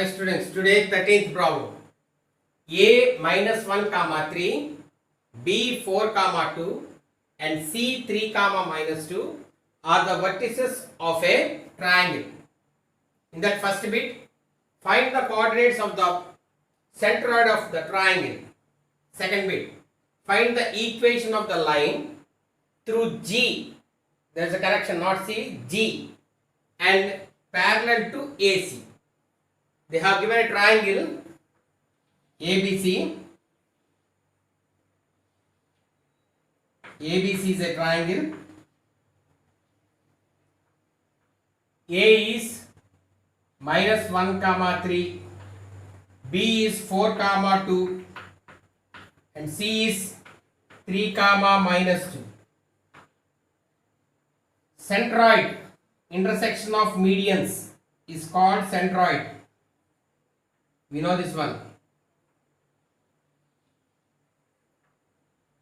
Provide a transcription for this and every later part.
Hi students, today 13th problem. A minus 1 comma 3, B 4 comma 2 and C 3 comma minus 2 are the vertices of a triangle. In that first bit, find the coordinates of the centroid of the triangle. Second bit, find the equation of the line through G. There is a correction, not C, G, and parallel to AC. They have given a triangle ABC. ABC is a triangle. A is minus 1 comma 3, B is 4 comma 2 and C is 3 comma minus 2. Centroid, intersection of medians, is called centroid. We know this one.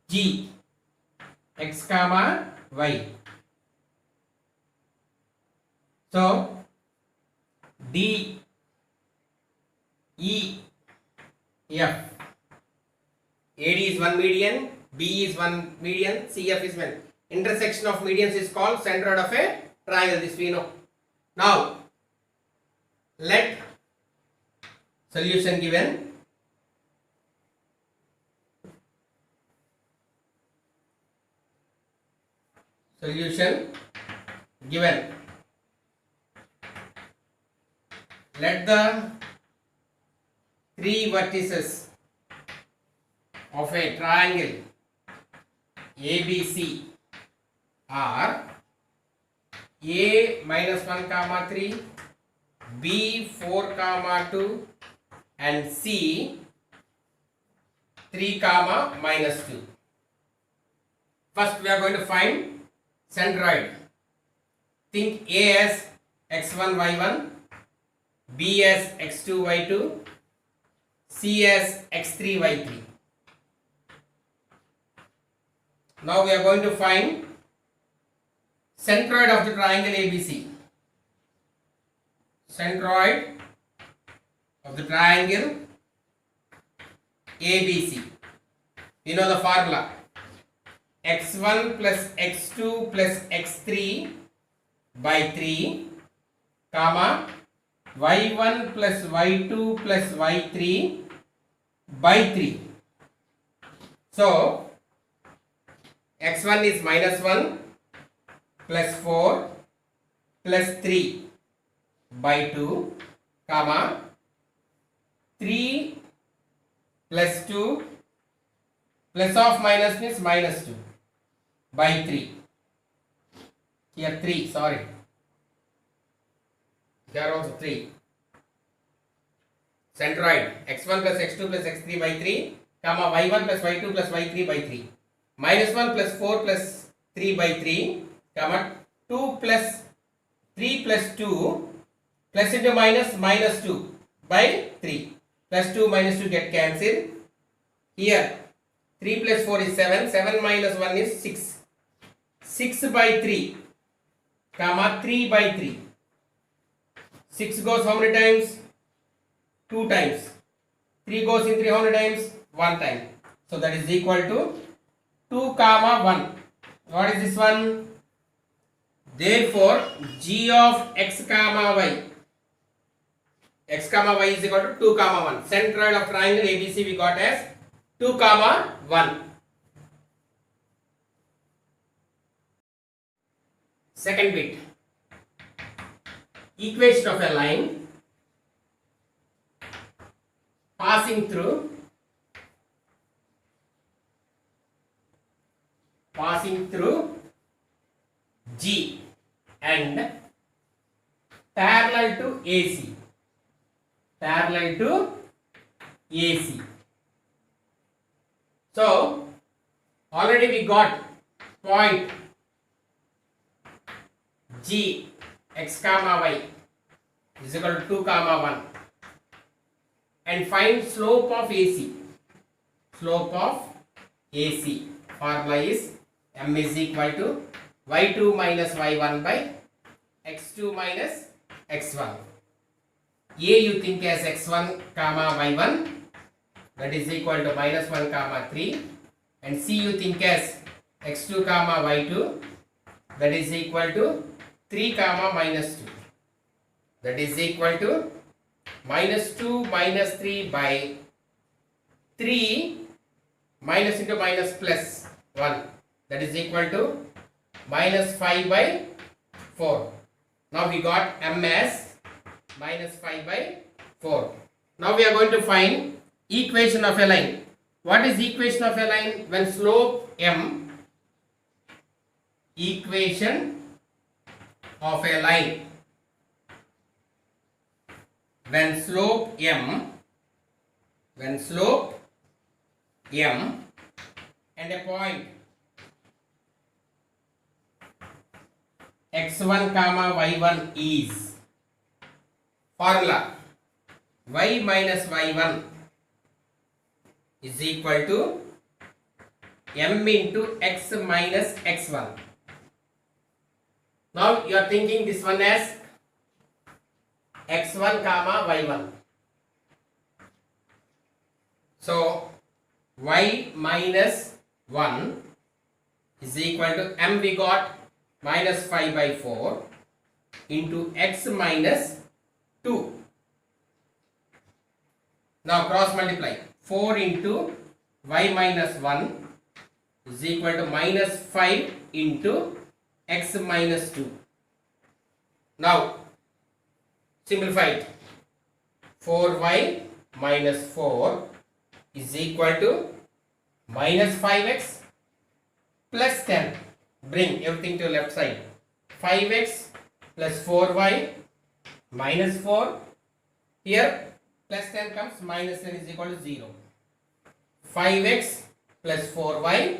G, x comma y. So D, E, F. AD is one median, B is one median, CF is one. Intersection of medians is called centroid of a triangle. This we know. Now let solution given. Solution given. Let the three vertices of a triangle ABC are A minus 1 comma 3, B 4 comma 2 and C 3 comma minus 2. First we are going to find centroid. Think A as x1 y1, B as x2 y2, C as x3 y3. Now we are going to find centroid of the triangle ABC. Centroid of the triangle ABC. You know the formula. x1 plus x2 plus x3 by 3, comma y1 plus y2 plus y3 by 3. So x1 is minus 1 plus 4 plus 3 by 2, comma 3 plus 2 plus of minus means minus 2 by 3. Here 3, sorry. There also 3. Centroid x1 plus x2 plus x3 by 3, comma y1 plus y2 plus y3 by 3. Minus 1 plus 4 plus 3 by 3, comma 2 plus 3 plus 2 plus into minus minus 2 by 3. Plus 2 minus 2 get cancelled. Here 3 plus 4 is 7, 7 minus 1 is 6. 6 by 3, comma 3 by 3. 6 goes how many times? 2 times. 3 goes in 3 how many times? 1 time. So that is equal to 2 comma 1. What is this one? Therefore g of x comma y. X comma y is equal to 2 comma 1. Centroid of triangle ABC we got as 2 comma 1. Second bit. Equation of a line passing through G and parallel to AC. Parallel to AC. So already we got point G x comma y is equal to 2 comma 1 and find slope of AC. Slope of AC formula is m is equal to y2 minus y1 by x2 minus x1. A you think as x1 comma y1, that is equal to minus 1 comma 3, and C you think as x2 comma y2, that is equal to 3 comma minus 2, that is equal to minus 2 minus 3 by 3 minus into minus plus 1, that is equal to minus 5 by 4. Now we got m as minus 5 by 4. Now we are going to find equation of a line. What is equation of a line? When slope m, equation of a line, when slope m and a point x1 comma y1 is, formula y minus y1 is equal to m into x minus x1. Now you are thinking this one as x1 comma y1. So y minus 1 is equal to m we got minus 5 by 4 into x minus 2. Now cross multiply. 4 into y minus 1 is equal to minus 5 into x minus 2. Now simplify it. 4y minus 4 is equal to minus 5x plus 10. Bring everything to left side. 5x plus 4y minus 4. Here plus 10 comes, minus 10 is equal to 0. 5x plus 4y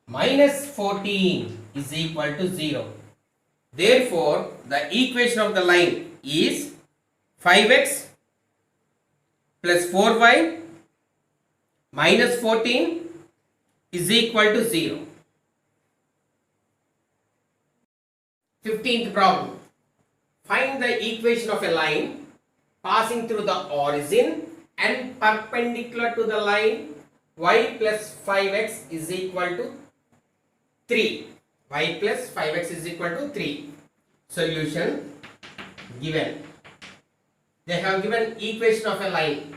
minus 14 is equal to 0. Therefore, the equation of the line is 5x plus 4y minus 14 is equal to 0. 15th problem. Find the equation of a line passing through the origin and perpendicular to the line y plus 5x is equal to 3. Y plus 5x is equal to 3. Solution given. They have given equation of a line.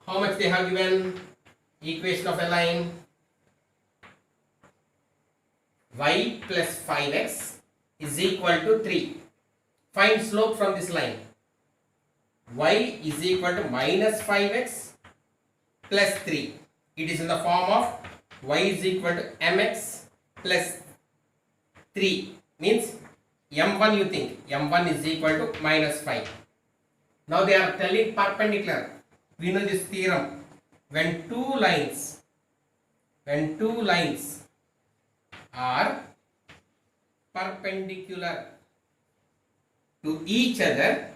How much they have given? Equation of a line y plus 5x is equal to 3. Find slope from this line. Y is equal to minus 5x plus 3. It is in the form of y is equal to mx plus 3. Means m1 you think. m1 is equal to minus 5. Now they are telling perpendicular. We know this theorem. When two lines are perpendicular to each other,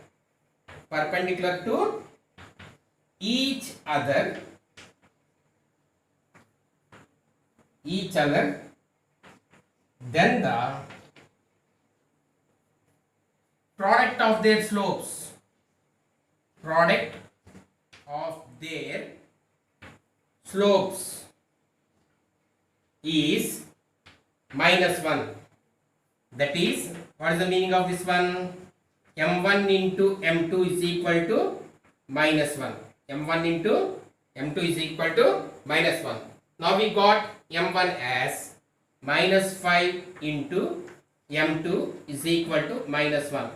then the product of their slopes is minus 1. That is, what is the meaning of this one? m1 into m2 is equal to minus 1. m1 into m2 is equal to minus 1. Now we got m1 as minus 5 into m2 is equal to minus 1.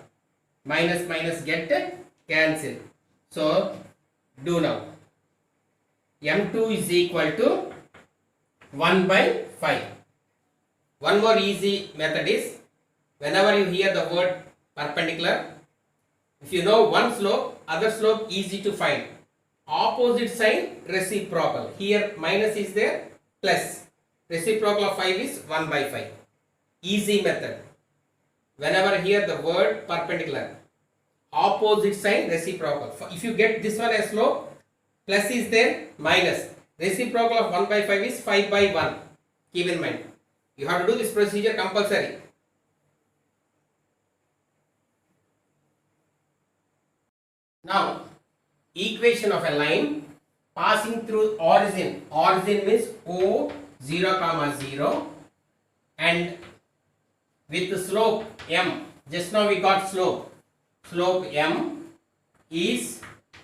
Minus minus get cancelled. So do now. m2 is equal to 1 by 5. One more easy method is, whenever you hear the word perpendicular, if you know one slope, other slope easy to find. Opposite sign reciprocal. Here minus is there, plus. Reciprocal of 5 is 1 by 5. Easy method. Whenever hear the word perpendicular, opposite sign reciprocal. If you get this one as slope, plus is there, minus. Reciprocal of 1 by 5 is 5 by 1. Keep in mind. You have to do this procedure compulsory. equation of a line passing through origin. Origin means O 0 comma 0 and with the slope m. Just now we got slope. Slope m is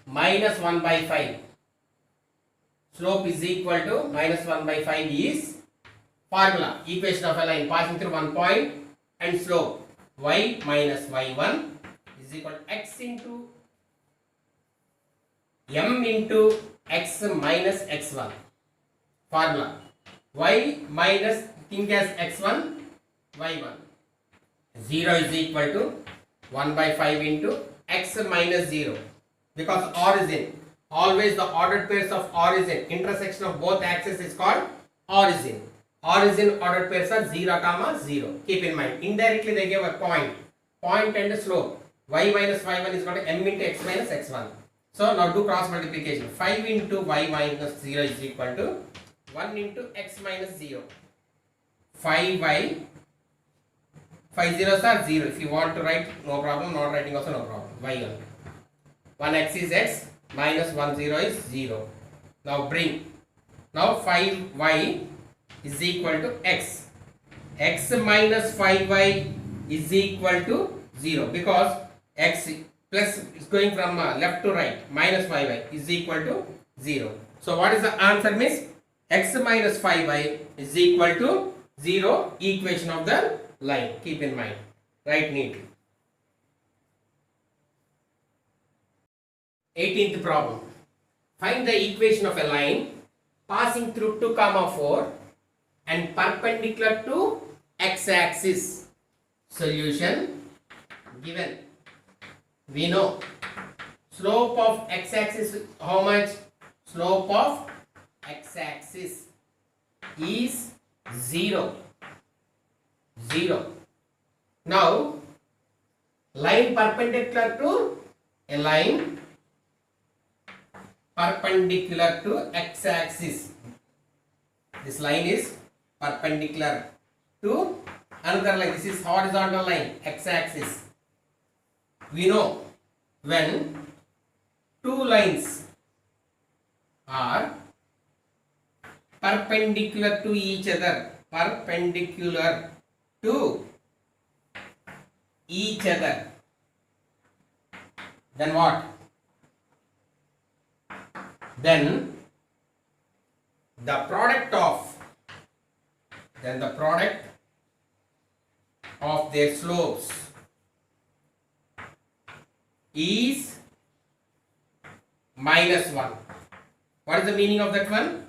minus 1 by 5. Slope is equal to minus 1 by 5 is formula. Equation of a line passing through one point and slope y minus y1 is equal to x into m into x minus x1. Formula y minus, think as x1 y1. 0 is equal to 1 by 5 into x minus 0, because origin, always the ordered pairs of origin, intersection of both axes is called origin. Origin ordered pairs are 0 comma 0. Keep in mind, indirectly they give a point and slope. Y minus y1 is equal to m into x minus x1. So now do cross multiplication. 5 into y minus 0 is equal to 1 into x minus 0. 5y, 5 zeros are 0. If you want to write, no problem. Not writing also no problem. Y1. 1x is x, minus 1 0 is 0. Now bring. Now 5y is equal to x. X minus 5y is equal to 0, because x plus is going from left to right. Minus 5y is equal to 0. So what is the answer, miss? X minus 5y is equal to 0, equation of the line. Keep in mind. Write neatly. 18th problem. Find the equation of a line passing through 2 comma 4 and perpendicular to x-axis. Solution given. We know slope of x-axis, how much? Slope of x-axis is 0. 0. Now line perpendicular to a line perpendicular to x-axis. This line is perpendicular to another line. This is horizontal line, x-axis. We know when two lines are perpendicular to each other, perpendicular to each other, then what? Then the product of their slopes is minus 1. What is the meaning of that one?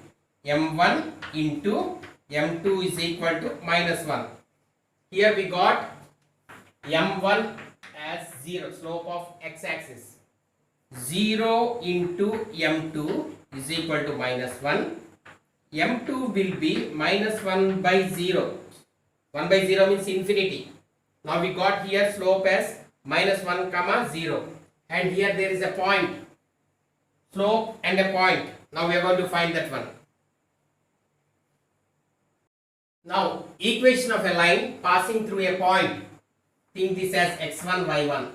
m1 into m2 is equal to minus 1. Here we got m1 as 0, slope of x-axis. 0 into m2 is equal to minus 1. m2 will be minus 1 by 0. 1 by 0 means infinity. Now we got here slope as minus 1 comma 0. And here there is a point. Slope and a point. Now we are going to find that one. Now equation of a line passing through a point. Think this as x1, y1.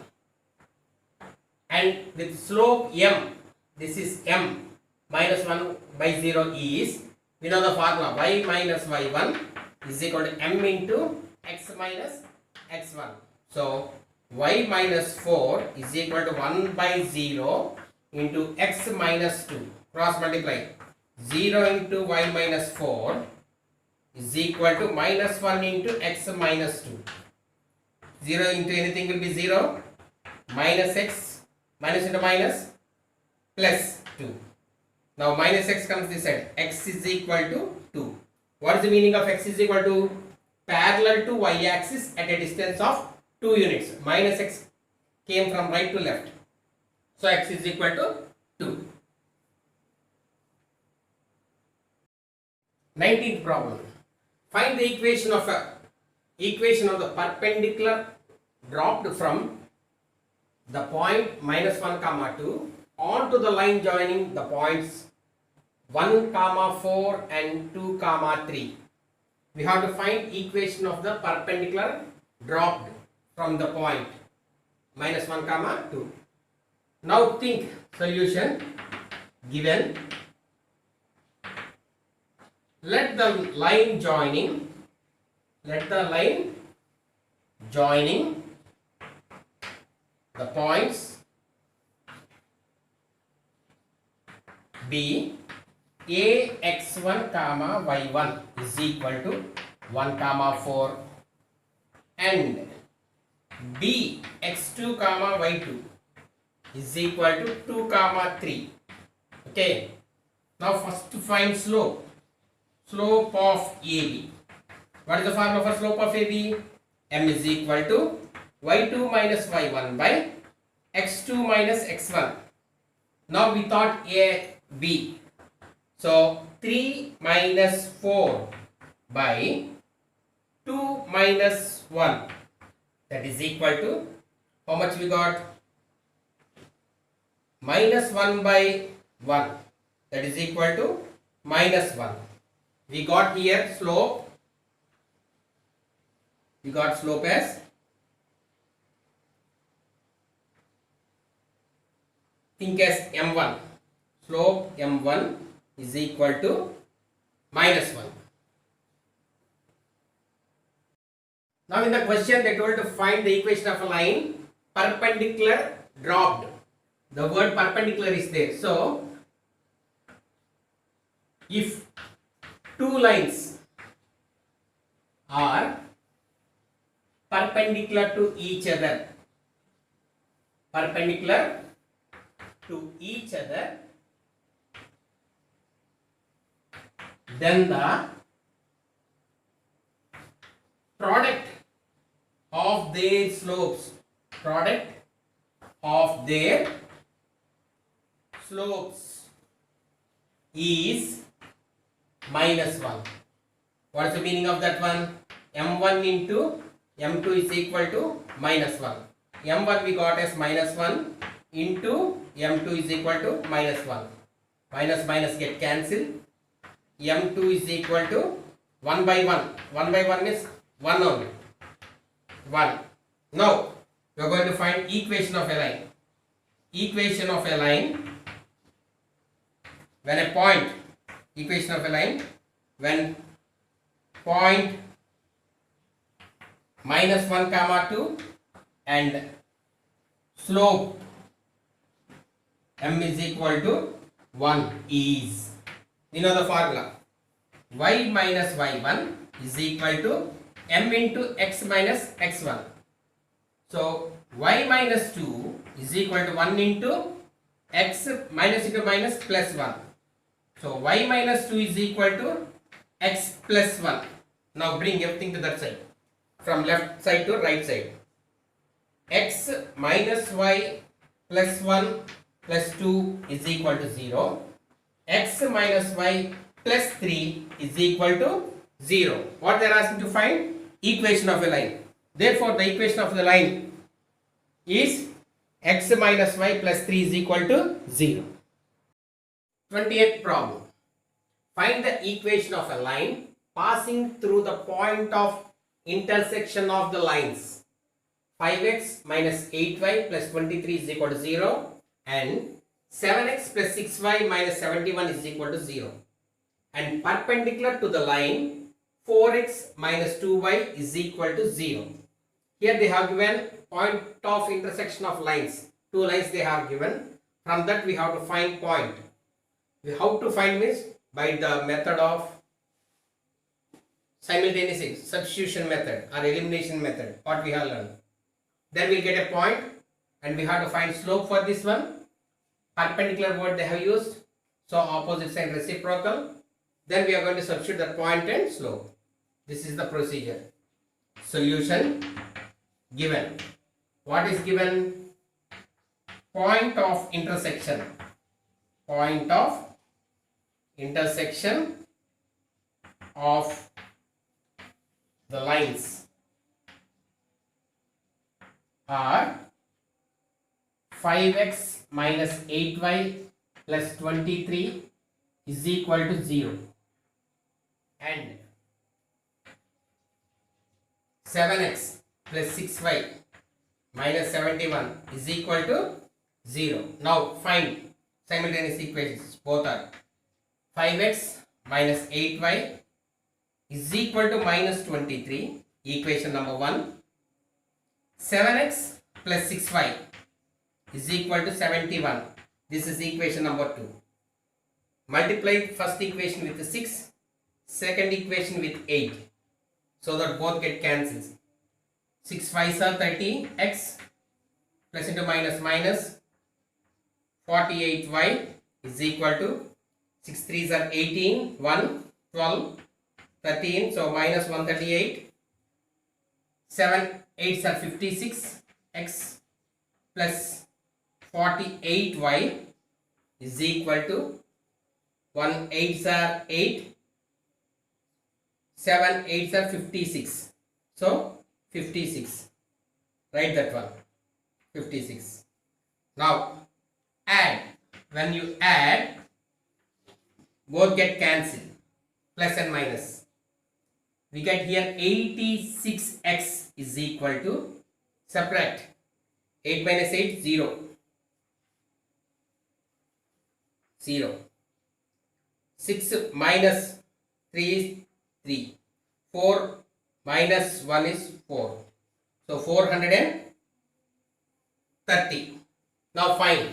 And with slope m, this is m, minus 1 by 0 is, we know the formula, y minus y1 is equal to m into x minus x1. So y minus 4 is equal to 1 by 0 into x minus 2. Cross multiply. 0 into y minus 4 is equal to minus 1 into x minus 2. 0 into anything will be 0. Minus x, minus into minus, plus 2. Now minus x comes this side. X is equal to 2. What is the meaning of x is equal to? Parallel to y axis at a distance of 2 units. Minus x came from right to left. So x is equal to 2. 19th problem. Find the equation of the perpendicular dropped from the point minus 1 comma 2 onto the line joining the points 1 comma 4 and 2 comma 3. We have to find equation of the perpendicular dropped from the point minus 1 comma 2. Now think solution given. Let the line joining the points be ax1 comma y1 is equal to 1 comma 4 and b x2 comma y2 is equal to 2 comma 3. Okay, now first to find slope of AB. What is the formula for slope of AB? M is equal to y2 minus y1 by x2 minus x1. Now we thought A, B. So 3 minus 4 by 2 minus 1, that is equal to, how much we got? Minus 1 by 1, that is equal to minus 1. We got here slope. We got slope as, think as m1. Slope m1 is equal to minus 1. Now in the question they told to find the equation of a line perpendicular dropped. The word perpendicular is there. So if two lines are perpendicular to each other, then the product of their slopes is minus 1. What is the meaning of that one? M1 into M2 is equal to minus 1. M1 we got as minus 1 into M2 is equal to minus 1. Minus minus get cancelled. M2 is equal to 1 by 1. 1 by 1 is 1 only. 1. Now we are going to find equation of a line. Equation of a line when a point, equation of a line when point minus 1 comma 2 and slope m is equal to 1 is, we know the formula, y minus y1 is equal to m into x minus x1. So y minus 2 is equal to 1 into x minus into minus plus 1. So y minus 2 is equal to x plus 1. Now bring everything to that side, from left side to right side. X minus y plus 1 plus 2 is equal to 0. X minus y plus 3 is equal to 0. What they are asking to find? Equation of a line. Therefore the equation of the line is x minus y plus 3 is equal to 0. 20th problem. Find the equation of a line passing through the point of intersection of the lines 5x minus 8y plus 23 is equal to 0 and 7x plus 6y minus 71 is equal to 0, and perpendicular to the line 4x minus 2y is equal to 0. Here they have given point of intersection of lines. Two lines they have given. From that we have to find point. How to find means by the method of simultaneous substitution method or elimination method, what we have learned. Then we get a point and we have to find slope for this one. Perpendicular word they have used, so opposite side reciprocal. Then we are going to substitute the point and slope. This is the procedure. Solution given. What is given? Point of intersection. Point of intersection of the lines are 5x minus 8y plus 23 is equal to 0 and 7x plus 6y minus 71 is equal to 0. Now find simultaneous equations. Both are 5x minus 8y is equal to minus 23. Equation number 1. 7x plus 6y is equal to 71. This is equation number 2. Multiply first equation with 6, second equation with 8, so that both get cancelled. 6 5s are 30, x plus into minus minus 48y is equal to 6 3s are 18, 1, 12, 13, so minus 138, 7 8s are 56, x plus 48y is equal to 1 8s are 8, 7 8s are 56, so 56, write that one, 56. Now add, when you add both get cancelled, plus and minus. We get here 86x is equal to, subtract 8 minus 8, 0, 0. 6 minus 3 is 3. 4 minus 1 is 4. So 430. Now find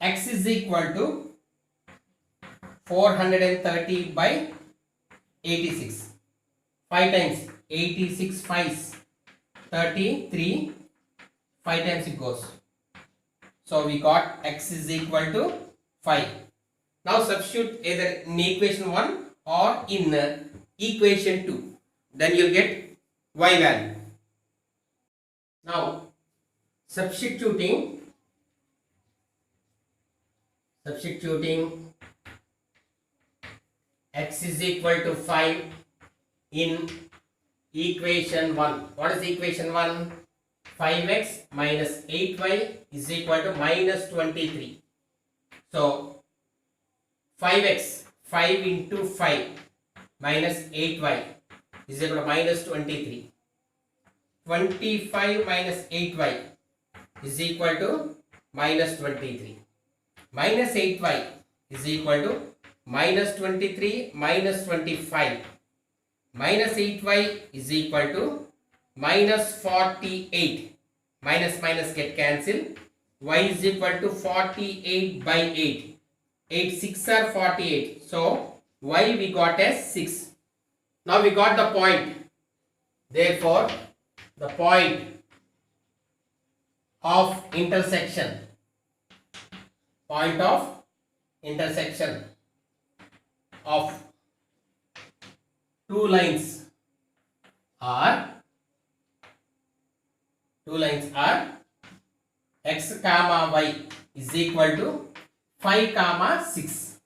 x is equal to 430 by 86. 5 times 86 5s 33. 5 times it goes. So we got x is equal to 5. Now substitute either in equation 1 or in equation 2. Then you get y value. Now substituting x is equal to 5 in equation 1. What is equation 1? 5x minus 8y is equal to minus 23. So 5x, 5 into 5 minus 8y is equal to minus 23. 25 minus 8y is equal to minus 23. Minus 8y is equal to minus 23 minus 25. Minus 8y is equal to minus 48. Minus minus get cancelled. Y is equal to 48 by 8. 8 6 are 48. So y we got as 6. Now we got the point. Therefore, the point of intersection of two lines are x comma y is equal to 5 comma 6.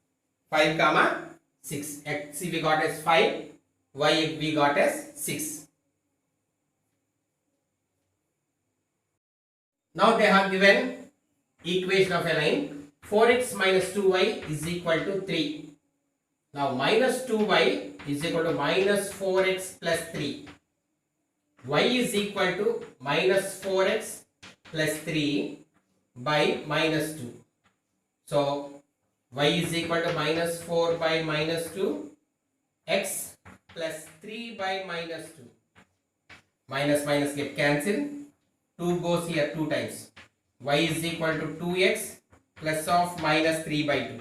5 comma 6. X we got as 5, y we got as 6. Now they have given equation of a line. 4x minus 2y is equal to 3. Now minus 2y is equal to minus 4x plus 3. Y is equal to minus 4x plus 3 by minus 2. So y is equal to minus 4 by minus 2, x plus 3 by minus 2. Minus minus get cancelled. 2 goes here 2 times. Y is equal to 2x plus of minus 3 by 2.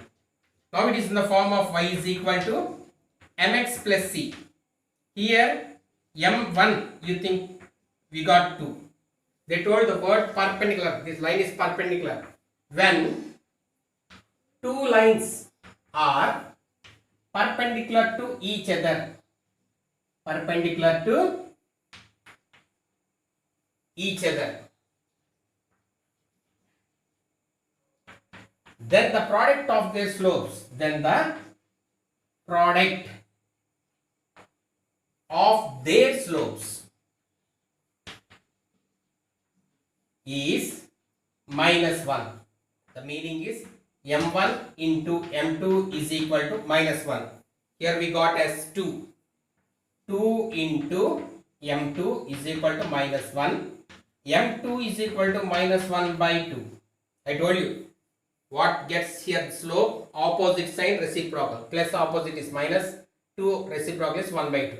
Now it is in the form of y is equal to mx plus c. Here m1 you think we got 2. They told the word perpendicular. This line is perpendicular. When two lines are perpendicular to each other. Perpendicular to each other. Then the product of their slopes. Then the product of their slopes is minus 1. The meaning is m1 into m2 is equal to minus 1. Here we got as 2. 2 into m2 is equal to minus 1. m2 is equal to minus 1 by 2. I told you what gets here slope, opposite sign, reciprocal. Plus opposite is minus, 2 reciprocal is 1 by 2.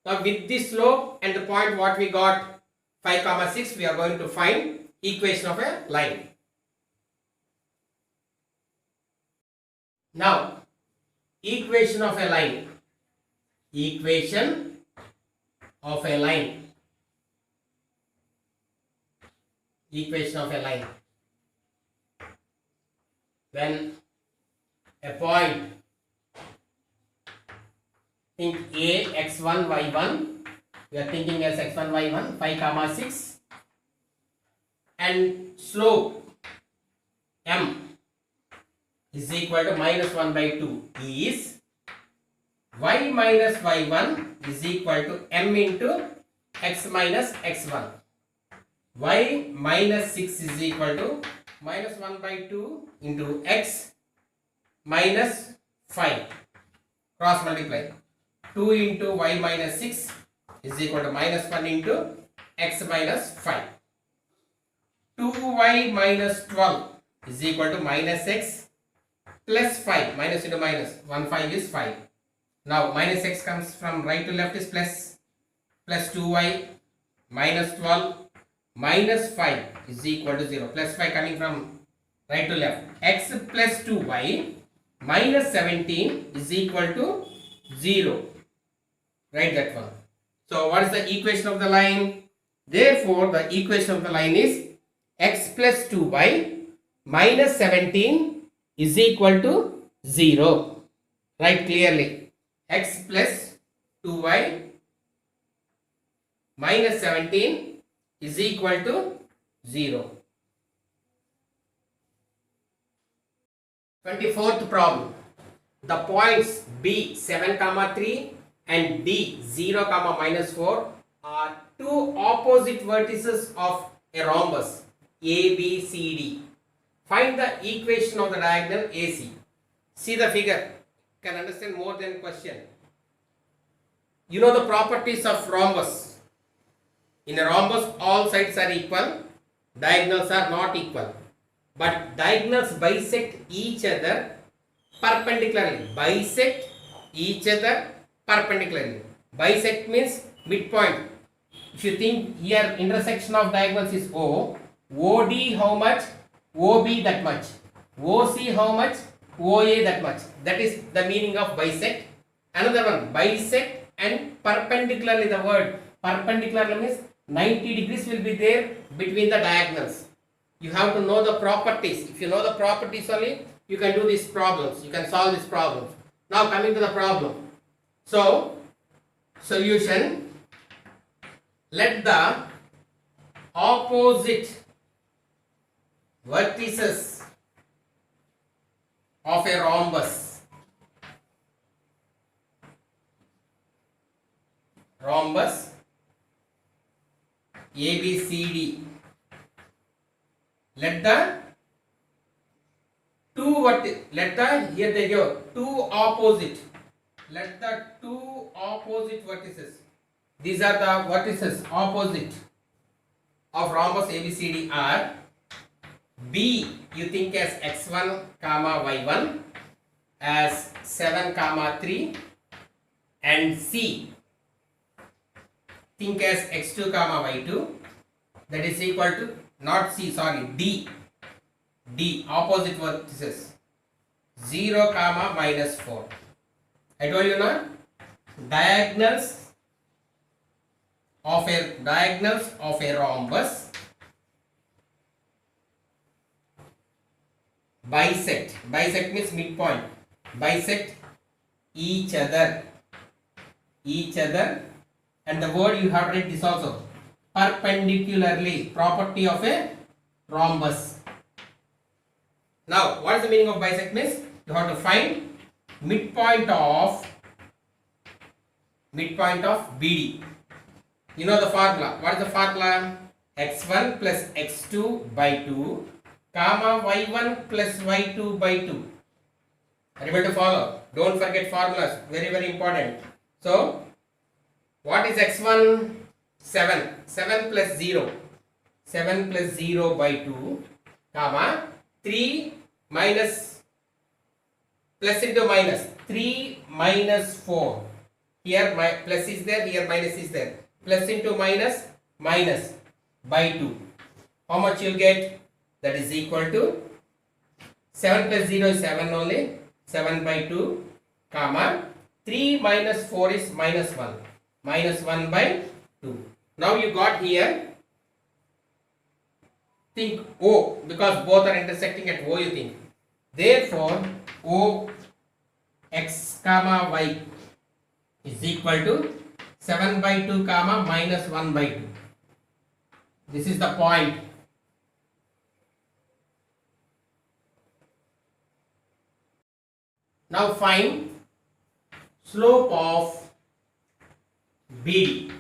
Now with this slope and the point what we got 5 comma 6, we are going to find equation of a line. Now equation of a line. Equation of a line. Equation of a line. When a point, think A, x1, y1, we are thinking as x1, y1, 5 comma 6, and slope m is equal to minus 1 by 2 is y minus y1 is equal to m into x minus x1. Y minus 6 is equal to minus 1 by 2 into x minus 5. Cross multiply. 2 into y minus 6 is equal to minus 1 into x minus 5. 2y minus 12 is equal to minus x plus 5. Minus into minus. 1 5 is 5. Now minus x comes from right to left is plus. Plus 2y minus 12 minus 5 is equal to 0. Plus 5 coming from right to left. X plus 2y minus 17 is equal to 0. Write that one. So what is the equation of the line? Therefore the equation of the line is x plus 2y minus 17 is equal to 0. Write clearly. X plus 2y minus 17 is equal to 0. 24th problem. The points B 7 comma 3 and D 0 comma minus 4 are two opposite vertices of a rhombus ABCD. Find the equation of the diagonal AC. See the figure. Can understand more than question. You know the properties of rhombus. In a rhombus, all sides are equal, diagonals are not equal. But diagonals bisect each other perpendicularly. Bisect each other perpendicularly. Bisect means midpoint. If you think here intersection of diagonals is O, OD how much? OB that much. OC how much? OA that much. That is the meaning of bisect. Another one, bisect and perpendicularly. The word perpendicularly means 90 degrees will be there between the diagonals. You have to know the properties. If you know the properties only, you can do these problems. You can solve these problems. Now coming to the problem. So, solution. Let the opposite vertices of a rhombus ABCD. Let the here they go two opposite. Let the two opposite vertices. These are the vertices opposite of rhombus ABCD are B. You think as x1 comma y1 as 7 comma 3 and C. Think as x2 comma y2 that is equal to not C, sorry, D opposite vertices 0 comma minus 4. I told you now diagonals of a rhombus bisect means midpoint, bisect each other, and the word you have read this also, perpendicularly, property of a rhombus. Now what is the meaning of bisect means? You have to find midpoint of BD. You know the formula. What is the formula? x1 plus x2 by 2 comma y1 plus y2 by 2. Are you able to follow? Don't forget formulas. Very, very important. So what is x1? 7 plus 0 by 2 comma 3 minus plus into minus 3 minus 4. Here my plus is there, here minus is there. Plus into minus, minus by 2. How much you'll get? That is equal to 7 plus 0 is 7 only. 7 by 2, comma 3 minus 4 is minus 1. Minus 1 by 2. Now you got here. Think O, because both are intersecting at O you think. Therefore, O x comma y is equal to 7 by 2 comma minus 1 by 2. This is the point. Now find slope of BD.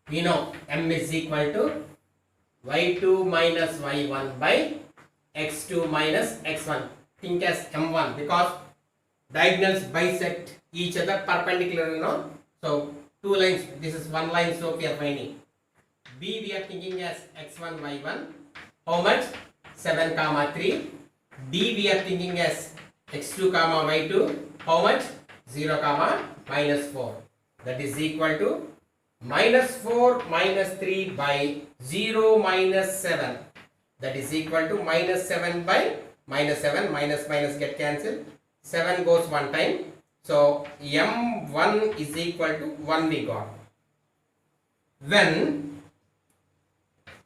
We know M is equal to y2 minus y1 by x2 minus x1. Think as M1 because diagonals bisect each other perpendicular, you know. So two lines, this is one line slope we are finding. B we are thinking as x1 y1. How much? 7 comma 3. D we are thinking as x2 comma y2. How much? 0 comma minus 4. That is equal to minus 4 minus 3 by 0 minus 7. That is equal to minus 7 by minus 7. Minus minus get cancelled. 7 goes one time. So M1 is equal to 1 we got. When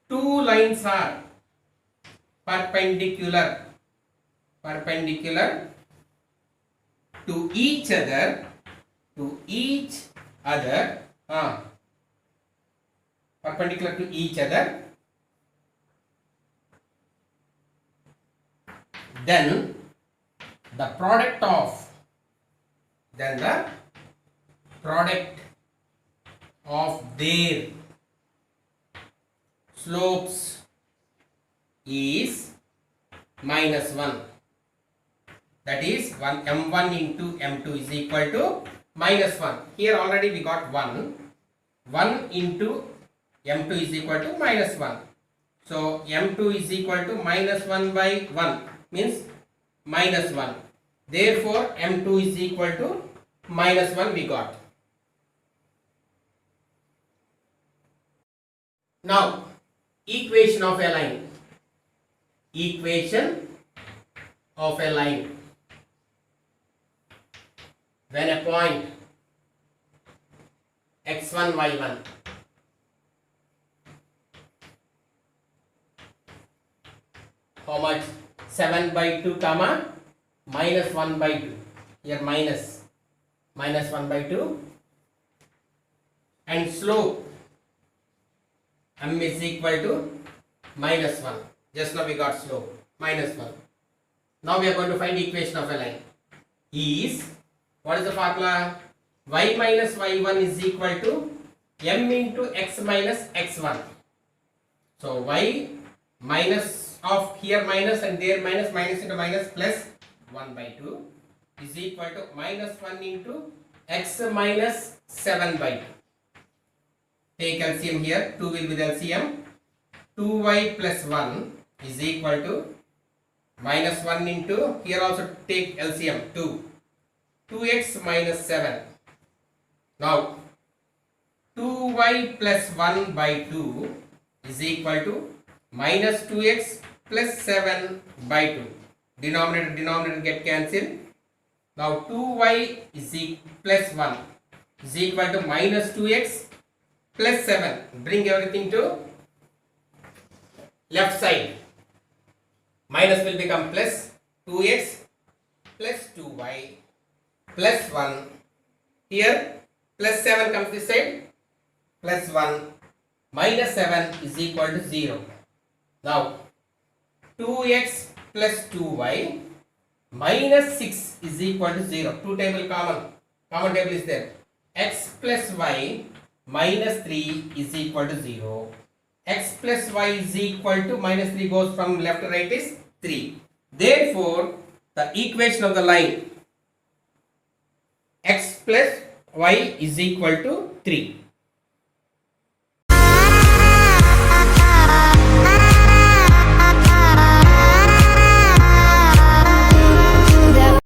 two lines are perpendicular to each other, perpendicular to each other, then the product of their slopes is minus 1. That is M1 into M2 is equal to minus 1. Here already we got 1. 1 into M2 is equal to minus 1. So M2 is equal to minus 1 by 1 means minus 1. Therefore M2 is equal to minus 1 we got. Now equation of a line. When a point x1 y1 how much? 7 by 2 comma minus 1 by 2. Here minus 1 by 2 and slope M is equal to minus 1. Just now we got slope minus 1. Now we are going to find equation of a line. Is, what is the formula? Y minus y1 is equal to M into x minus x1. So y minus of here minus and there minus, minus into minus plus 1 by 2 is equal to minus 1 into x minus 7 by 2. Take LCM here, 2 will be the LCM. 2y plus 1 is equal to minus 1 into, here also take LCM, 2. 2x minus 7. Now 2y plus 1 by 2 is equal to minus 2x plus 7 by 2. Denominator get cancelled. Now 2y is plus 1 is equal to minus 2x plus 7. Bring everything to left side. Minus will become plus 2x plus 2y plus 1. Here plus 7 comes this side. Plus 1 minus 7 is equal to 0. Now 2x plus 2y minus 6 is equal to 0. Two table common. Common table is there. X plus y minus 3 is equal to 0. X plus y is equal to minus 3 goes from left to right is 3. Therefore, the equation of the line x plus y is equal to 3.